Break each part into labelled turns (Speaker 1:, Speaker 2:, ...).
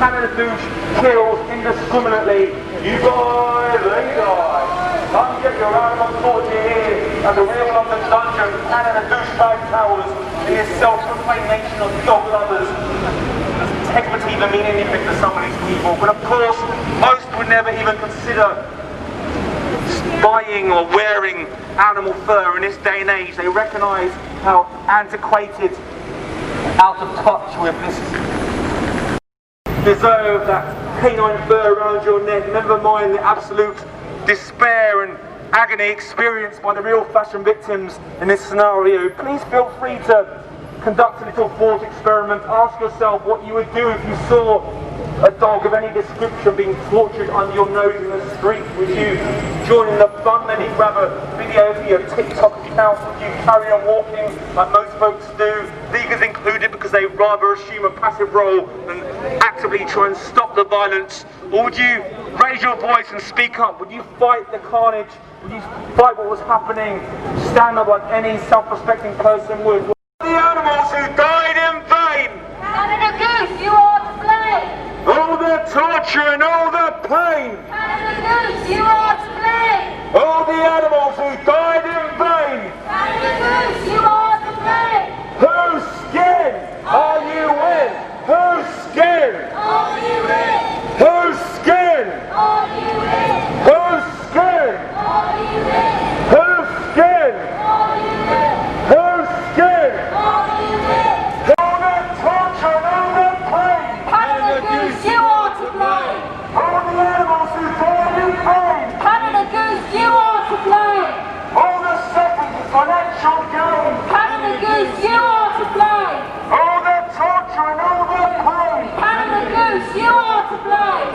Speaker 1: Canada Goose kills indiscriminately. You die, they die. Come get your animal torture here at the real London dungeon. Canada Goose bag towers in this self-proclaimed nation of dog lovers. Integrity doesn't mean anything to some of these people, but of course, most would never even consider buying or wearing animal fur in this day and age. They recognise how antiquated, out of touch with this deserve that canine fur around your neck. Never mind the absolute despair and agony experienced by the real fashion victims in this scenario. Please feel free to conduct a little thought experiment. Ask yourself what you would do if you saw a dog of any description being tortured under your nose in the street. Would you join in the fun? Maybe grab a video for your TikTok account? Would you carry on walking like most folks do, vegans included, because they rather assume a passive role than actively try and stop the violence? Or would you raise your voice and speak up? Would you fight the carnage? Would you fight what was happening? Stand up like any self-respecting person would? The animals who died in vain!
Speaker 2: Canada Goose, you are to blame!
Speaker 1: All the torture and all the pain!
Speaker 2: Canada Goose, you are to blame!
Speaker 1: All the animals who died in vain!
Speaker 2: Canada Goose, you are to blame!
Speaker 1: Whose skin are you in? Whose skin?
Speaker 2: Are you in?
Speaker 1: Whose skin?
Speaker 2: Are you in?
Speaker 1: Whose skin?
Speaker 2: Are you in?
Speaker 1: Whose skin?
Speaker 2: Are you in?
Speaker 1: Whose skin?
Speaker 2: Are you in?
Speaker 1: All the torture and all the pain!
Speaker 2: Canada Goose, you are to blame!
Speaker 1: All the animals who died in vain!
Speaker 2: Canada Goose, you are to blame!
Speaker 1: All the suffering for financial gain!
Speaker 2: Canada Goose, you are to blame!
Speaker 1: All the torture and all the pain!
Speaker 2: Canada Goose, you are to blame!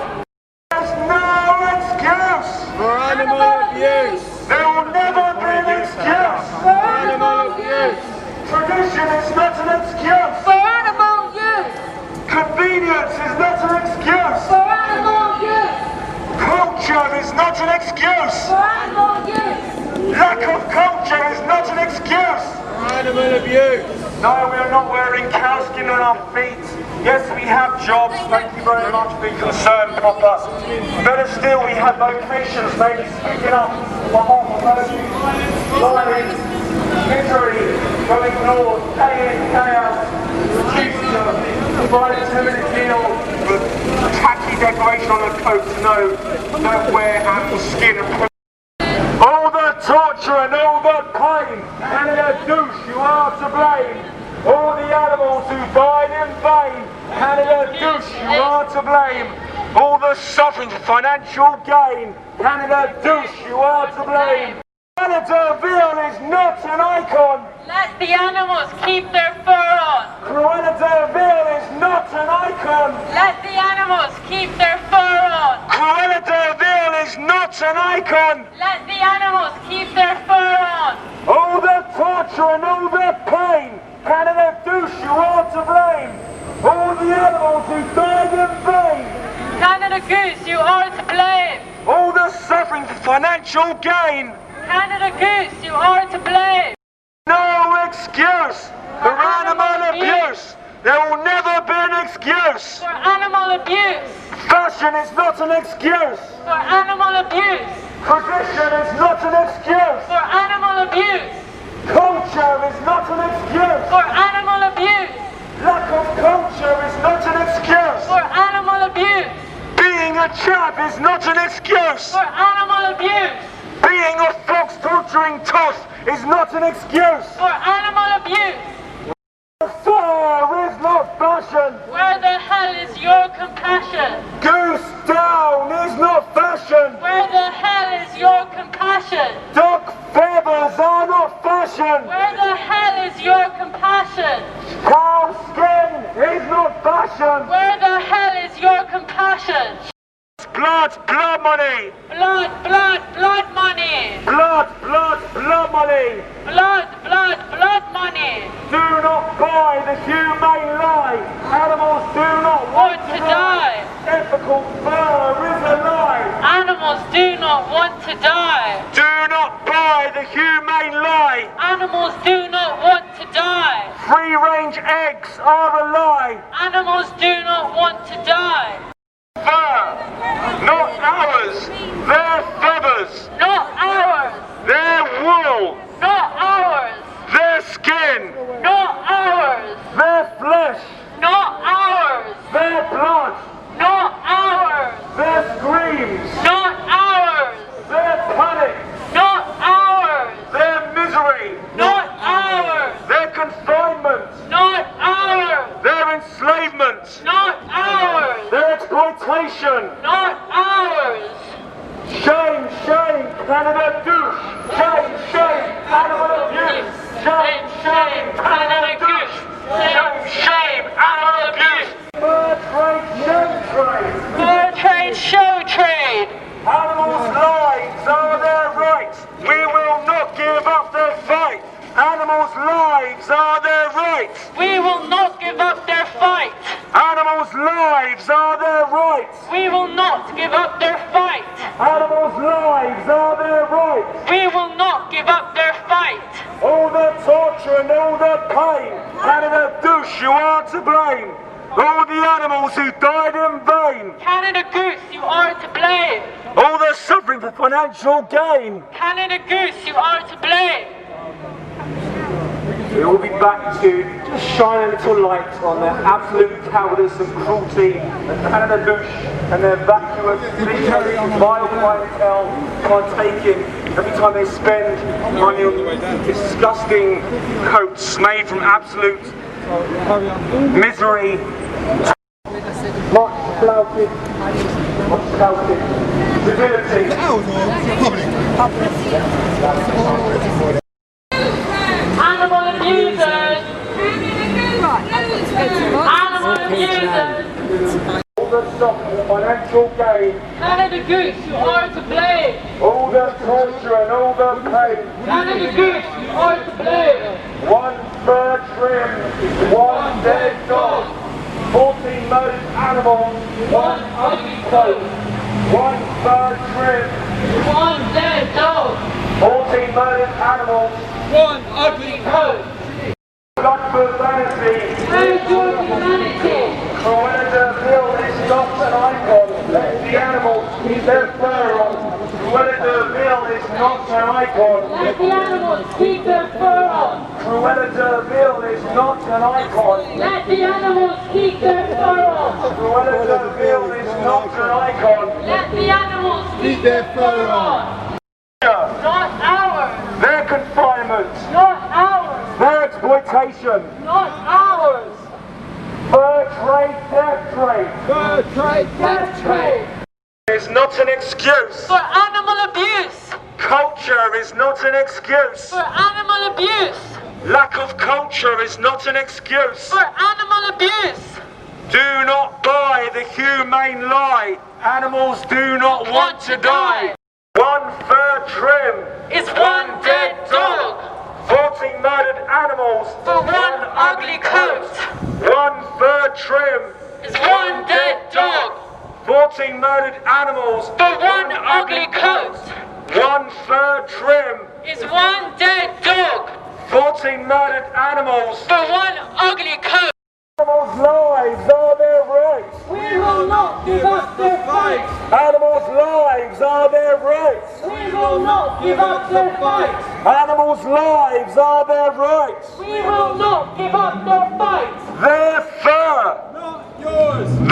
Speaker 1: There's no excuse
Speaker 3: For animal abuse!
Speaker 1: There will never be an excuse!
Speaker 2: For animal
Speaker 3: abuse!
Speaker 1: Tradition is not an excuse!
Speaker 2: For animal use!
Speaker 1: Convenience is not an excuse!
Speaker 2: For animal use!
Speaker 1: Culture is not an excuse!
Speaker 2: For animal use!
Speaker 1: Lack of culture is not an excuse!
Speaker 3: For animal abuse!
Speaker 1: No, we are not wearing cow skin on our feet. Yes, we have jobs. Thank you very much for being concerned, Papa. Better still, we have vocations. Maybe speaking up on behalf of those lying, misery, going north, day in, day out, refusing to provide a 2-minute meal with a tacky decoration on the coat to know don't wear animal skin and all the torture and all the pain, Canada Goose, you are to blame. All the animals who died in vain, Canada Goose, you are to blame. All the suffering for financial gain, Canada Goose, you are to blame. Canada Ville is not an icon.
Speaker 2: Let the animals keep their fur on.
Speaker 1: Cruella de Vil is not an icon.
Speaker 2: Let the animals keep their fur on.
Speaker 1: Cruella de Vil is not an icon.
Speaker 2: Let the animals keep their fur on.
Speaker 1: All the torture and all the pain, Canada Goose, you are to blame. All the animals who died in vain.
Speaker 2: Canada Goose, you are to blame.
Speaker 1: All the suffering for financial gain.
Speaker 2: Canada Goose, you are to blame.
Speaker 1: No excuse for animal abuse. There will never be an excuse.
Speaker 2: For animal abuse.
Speaker 1: Fashion is not an excuse.
Speaker 2: For animal abuse.
Speaker 1: Tradition is not an excuse.
Speaker 2: For animal abuse.
Speaker 1: Culture is not an excuse.
Speaker 2: For animal abuse.
Speaker 1: Lack of culture is not an excuse.
Speaker 2: For animal abuse.
Speaker 1: Being a chap is not an excuse.
Speaker 2: For animal abuse.
Speaker 1: Being a fox torturing toss is not an excuse.
Speaker 2: For animal abuse.
Speaker 1: Fur is not fashion.
Speaker 2: Where the hell is your compassion?
Speaker 1: Goose down is not fashion.
Speaker 2: Where the hell is your compassion?
Speaker 1: Duck feathers are not fashion.
Speaker 2: Where the hell is your compassion?
Speaker 1: Cow skin is not fashion.
Speaker 2: Where the hell is your compassion?
Speaker 1: Blood, blood money.
Speaker 2: Blood, blood, blood money.
Speaker 1: Blood, blood, blood money.
Speaker 2: Blood, blood, blood money.
Speaker 1: Do not buy the humane lie. Animals do not want to die. Ethical fur is a lie.
Speaker 2: Animals do not want to die.
Speaker 1: Do not buy the humane lie.
Speaker 2: Animals do not want to die.
Speaker 1: Free-range eggs are a lie.
Speaker 2: Animals do not want to die.
Speaker 1: Their blood,
Speaker 2: not ours.
Speaker 1: their screams,
Speaker 2: Not ours.
Speaker 1: their panic,
Speaker 2: Not ours.
Speaker 1: their misery,
Speaker 2: Not ours.
Speaker 1: their confinement,
Speaker 2: Not ours.
Speaker 1: their enslavement,
Speaker 2: Not ours.
Speaker 1: their exploitation.
Speaker 2: Not ours.
Speaker 1: Shame, shame, Canada douche. Shame, shame, animal abuse. Shame, shame, Canada douche. Shame, shame, animal abuse. Fur trade, show trade.
Speaker 2: Fur trade, show trade.
Speaker 1: Animals' lives are their rights. We will not give up their fight. Animals' lives are their rights.
Speaker 2: We will not give up their fight.
Speaker 1: Animals' lives are their rights.
Speaker 2: We will not give up their fight.
Speaker 1: Animals' lives are their rights.
Speaker 2: We will not give up their fight.
Speaker 1: All the torture and all the pain. Canada douche, you are to blame. All the animals who died in vain.
Speaker 2: Canada Goose, you are to blame.
Speaker 1: All the suffering for financial gain.
Speaker 2: Canada Goose, you are to blame.
Speaker 1: We will be back to just shine a little light on their absolute cowardice and cruelty, and Canada douche and their vacuous, vile clientele partaking every time they spend money on disgusting coats made from absolute misery. Much flouted, stupidity.
Speaker 2: Animal abusers! Animal abusers!
Speaker 1: All the suffering and financial gain.
Speaker 2: Canada Goose, you are to blame.
Speaker 1: All the torture and all the pain.
Speaker 2: Canada Goose, you are to blame.
Speaker 1: One fur trim, one dead dog. 14 murdered animals, one ugly coat. One fur trim,
Speaker 2: One dead dog.
Speaker 1: 14 murdered animals,
Speaker 3: One ugly
Speaker 2: Coat.
Speaker 1: blood for vanity.
Speaker 2: Where's your humanity?
Speaker 1: Cruella de Vil is not an icon. Let the animals keep their fur on. Cruella de Vil is not an icon.
Speaker 2: Let the animals keep their fur on.
Speaker 1: Cruella de Vil is not an icon.
Speaker 2: Let the animals keep their fur on.
Speaker 1: Cruella de Vil is not an icon.
Speaker 2: Let the animals keep their fur on. Not ours.
Speaker 1: Their confinement,
Speaker 2: Not ours.
Speaker 1: their exploitation,
Speaker 2: Not ours.
Speaker 1: fur trade, death trade
Speaker 3: Fur trade,
Speaker 2: Death trade.
Speaker 1: is not an excuse.
Speaker 2: For animal abuse.
Speaker 1: Culture is not an excuse.
Speaker 2: For animal abuse.
Speaker 1: Lack of culture is not an excuse.
Speaker 2: For animal abuse.
Speaker 1: Do not buy the humane lie. Animals do not want to die. One fur trim
Speaker 2: Is one dead dog.
Speaker 1: 14 murdered animals
Speaker 2: For one ugly coat.
Speaker 1: One fur trim
Speaker 2: Is one dead dog.
Speaker 1: 14 murdered animals
Speaker 2: For one ugly coat.
Speaker 1: One fur trim
Speaker 2: Is one dead dog.
Speaker 1: 14 murdered animals.
Speaker 2: For one ugly coat.
Speaker 1: Animals' lives are their rights.
Speaker 2: We will not give up their fight.
Speaker 1: Animals' lives are their rights.
Speaker 2: We will not give up their fight.
Speaker 1: Animals' lives are their rights.
Speaker 2: We will not give up their fight.
Speaker 1: Their fur,
Speaker 3: not yours.